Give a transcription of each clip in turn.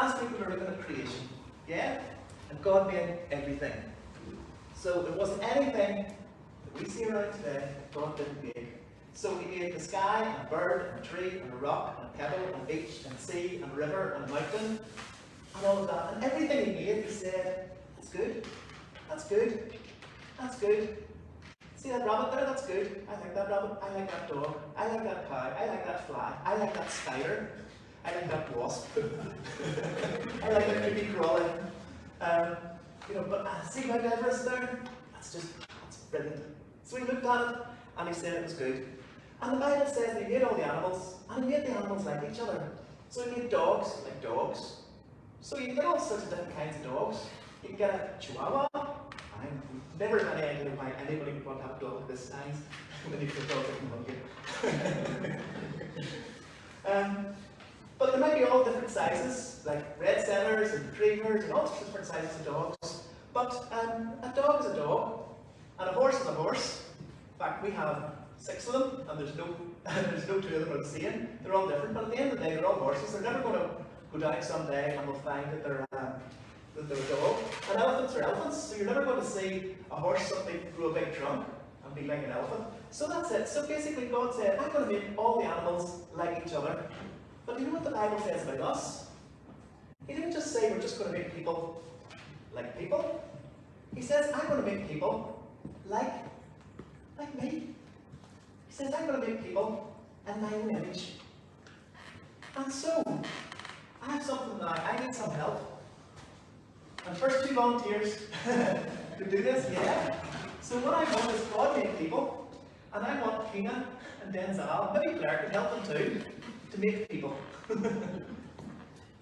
last week we were looking at creation. Yeah? And God made everything. So there wasn't anything that we see around today God didn't make. So He made the sky, and a bird, and a tree, and a rock, and a pebble, and a beach, and a sea, and a river, and a mountain, and all of that. And everything He made, He said, that's good. That's good. That's good. See that rabbit there? That's good. I like that rabbit. I like that dog. I like that cow. I like that fly. I like that spider. I like that wasp. I like that creepy crawling. But see Mount Everest there? That's brilliant. So He looked at it and He said it was good. And the Bible says that He made all the animals, and He made the animals like each other. So He made dogs like dogs. So you can get all sorts of different kinds of dogs. You can get a Chihuahua. I've never had any idea why anybody would want to have a dog of this size when you can dog that can hug you. But there might be all different sizes, like red setters and retrievers and all sorts of different sizes of dogs. But a dog is a dog, and a horse is a horse. In fact, we have 6 of them, and there's no 2 of them are the same. They're all different, but at the end of the day, they're all horses. They're never going to go down someday and we'll find that they're a dog. And elephants are elephants, so you're never going to see a horse suddenly grow a big trunk and be like an elephant. So that's it. So basically God said, I'm going to make all the animals like each other. But do you know what the Bible says about us? He didn't just say we're just going to make people like people. He says, I'm going to make people like me. He says, I'm going to make people in my own image. And so, I have something that I need some help. And first 2 volunteers to do this, yeah. So what I want is God made people, and I want Kina and Denzel, maybe Claire can help them too, to make people.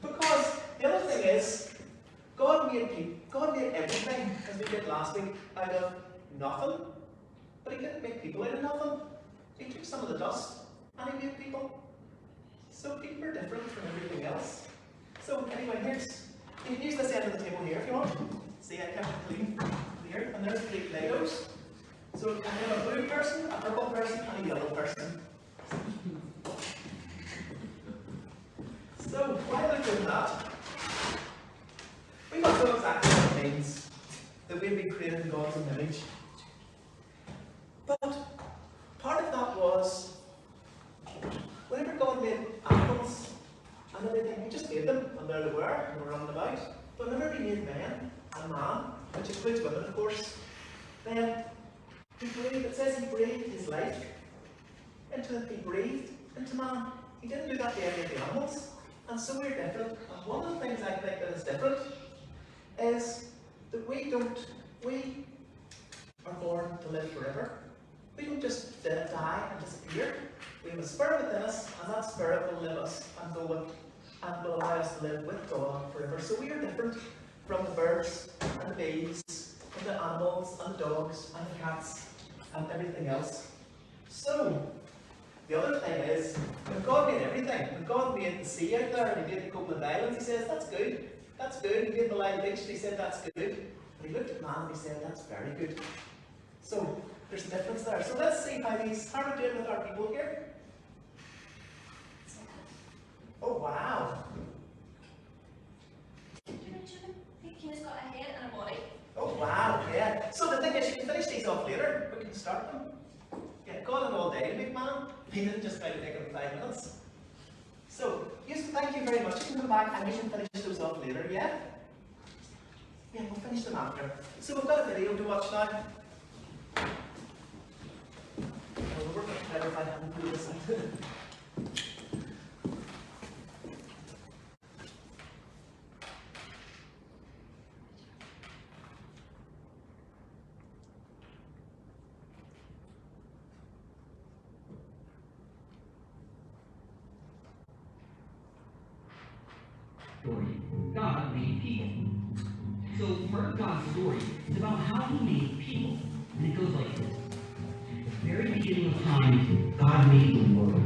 Because the other thing is, God made everything, as we did last week, out of nothing. But He didn't make people out of nothing. He took some of the dust and He made people. So people are different from everything else. So anyway, you can use this end of the table here if you want. See, I kept it clean here, and there's 3 Play-Dohs. So I have a blue person, a purple person, and a yellow person. So while they're doing that, we don't know exactly what it means that we've been created in God's own image. But part of that was, whenever God made animals and everything, He just made them, and there they were, and they were running about. But whenever He made man and man, which includes women of course, then it says He breathed His life into it. He breathed into man. He didn't do that to any of the animals. And so we're different. And one of the things I think that is different is that we are born to live forever. We don't just die and disappear. We have a spirit within us, and that spirit will live us and go with, and will allow us to live with God forever. So we are different from the birds and the bees and the animals and the dogs and the cats and everything else. So the other thing is, when God made everything, when God made the sea out there and He made the Copeland Islands, He says, that's good. That's good. He made the Lyle Beach, He said, that's good. But He looked at man and He said, that's very good. So there's a difference there. So let's see how we're doing with our people here. Oh, wow. I think Kina's got a head and a body. Oh, wow, yeah. So the thing is, you can finish these off later. We can start them. Yeah, God had all day to make man. He didn't just try to take them 5 minutes. So, yes, thank you very much. You can come back and we can finish those off later, yeah? Yeah, we'll finish them after. So we've got a video to watch now. It'll work much better if I hadn't put this in. Story. God made people. So part of God's story is about how He made people. And it goes like this. At the very beginning of time, God made the world.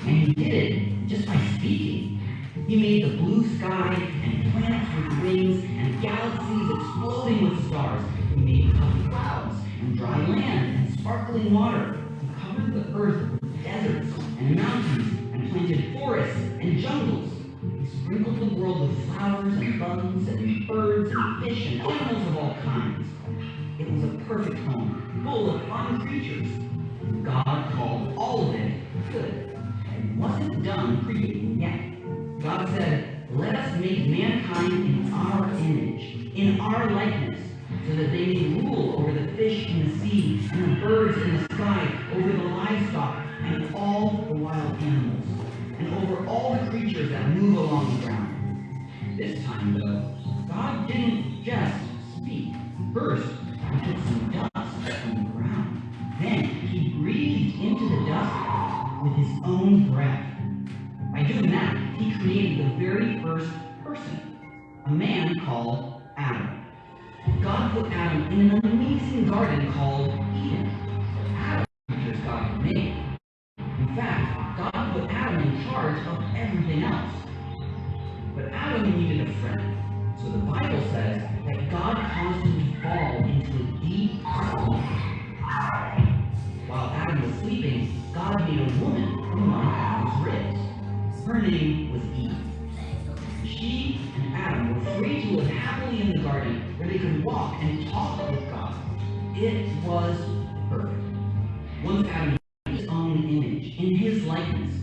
And He did it just by speaking. He made the blue sky and planets with wings and galaxies exploding with stars. He made puffy clouds and dry land and sparkling water. He covered the earth with deserts and mountains and planted forests and jungles. He sprinkled the world with flowers and bugs and birds and fish and animals of all kinds. It was a perfect home, full of fun creatures. God called all of it good, and wasn't done creating yet. God said, "Let us make mankind in our image, in our likeness, so that they may rule over the fish in the sea, and the birds in the sky, over the livestock, and all the wild animals, and over all the creatures that move along the ground." This time, though, God didn't just speak. First, he took some dust from the ground. Then he breathed into the dust with his own breath. By doing that, he created the very first person, a man called Adam. God put Adam in an amazing garden called Eden. Adam creatures God had made. In fact, God put Adam in charge of everything else. But Adam needed a friend. So the Bible says that God caused him to fall into a deep sleep. While Adam was sleeping, God made a woman from one of Adam's ribs. Her name was Eve. She and Adam were free to live happily in the garden where they could walk and talk with God. It was perfect. Once Adam made his own image, in his likeness,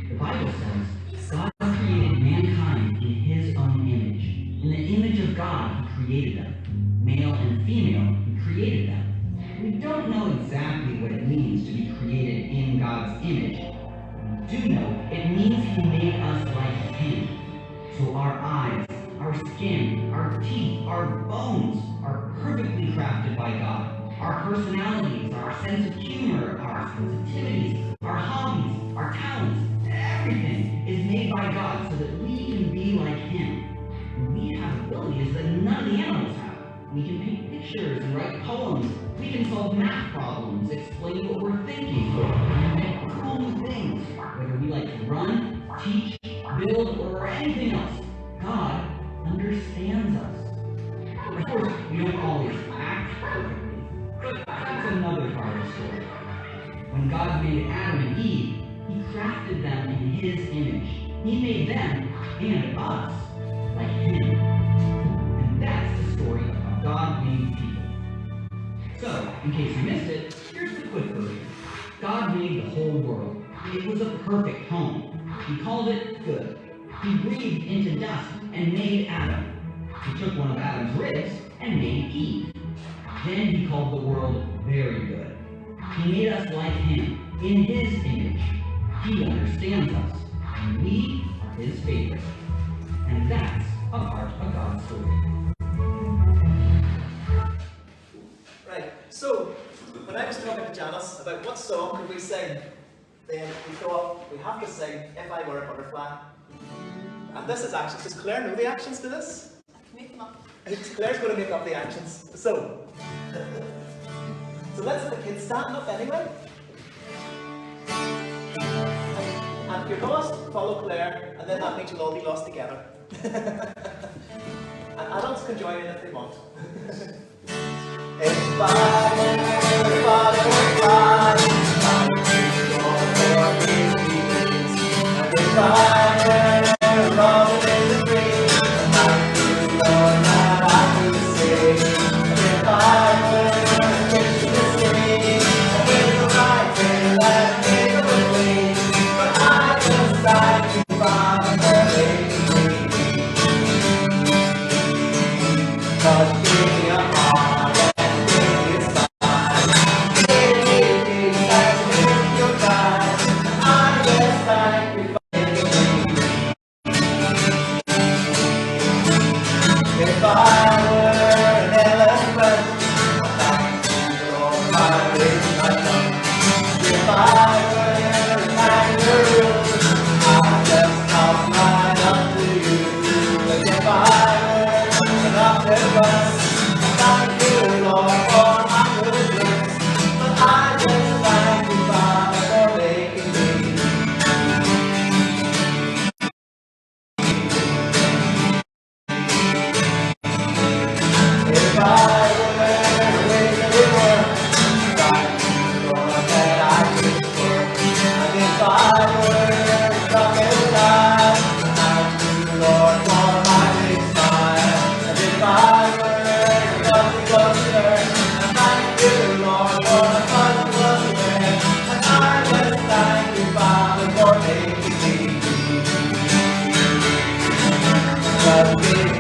the Bible says God created mankind in his own image. In the image of God, he created them. Male and female, he created them. We don't know exactly what it means to be created in God's image. We do know it means he made us like him. So our eyes, our skin, our teeth, our bones are perfectly crafted by God. Our personalities, our sense of humor, our sensitivities, our hobbies, our talents, everything is made by God so that we can be like him. And we have abilities that none of the animals have. We can paint pictures and write poems. We can solve math problems, explain what we're thinking, and make cool new things. Whether we like to run, teach, build, or anything else, God understands us. Of course, we don't always act perfectly, but that's another part of the story. When God made Adam and Eve, he crafted them in his image. He made them and us like him. And that's the story of how God made people. So, in case you missed it, here's the quick version. God made the whole world. It was a perfect home. He called it good. He breathed into dust and made Adam. He took one of Adam's ribs and made Eve. Then he called the world very good. He made us like him, in his image. He understands us, and we are his favorites. And that's a part of God's story. Right, so when I was talking to Janice about what song could we sing, then we thought we have to sing If I Were a Butterfly. And this is actions. Does Claire know the actions to this? Make them up. Claire's going to make up the actions. So let's have the kids stand up anyway. And if you're lost, follow Claire, and then that means you'll all be lost together. And adults can join in if they want. If I were a butterfly, I would be your wings. And if I were a robin in the tree, I would be all that I could say. And if I were a fish in the sea, I would fly till I came away. But I just like to find the baby. Cause being a heart and being a smile. God made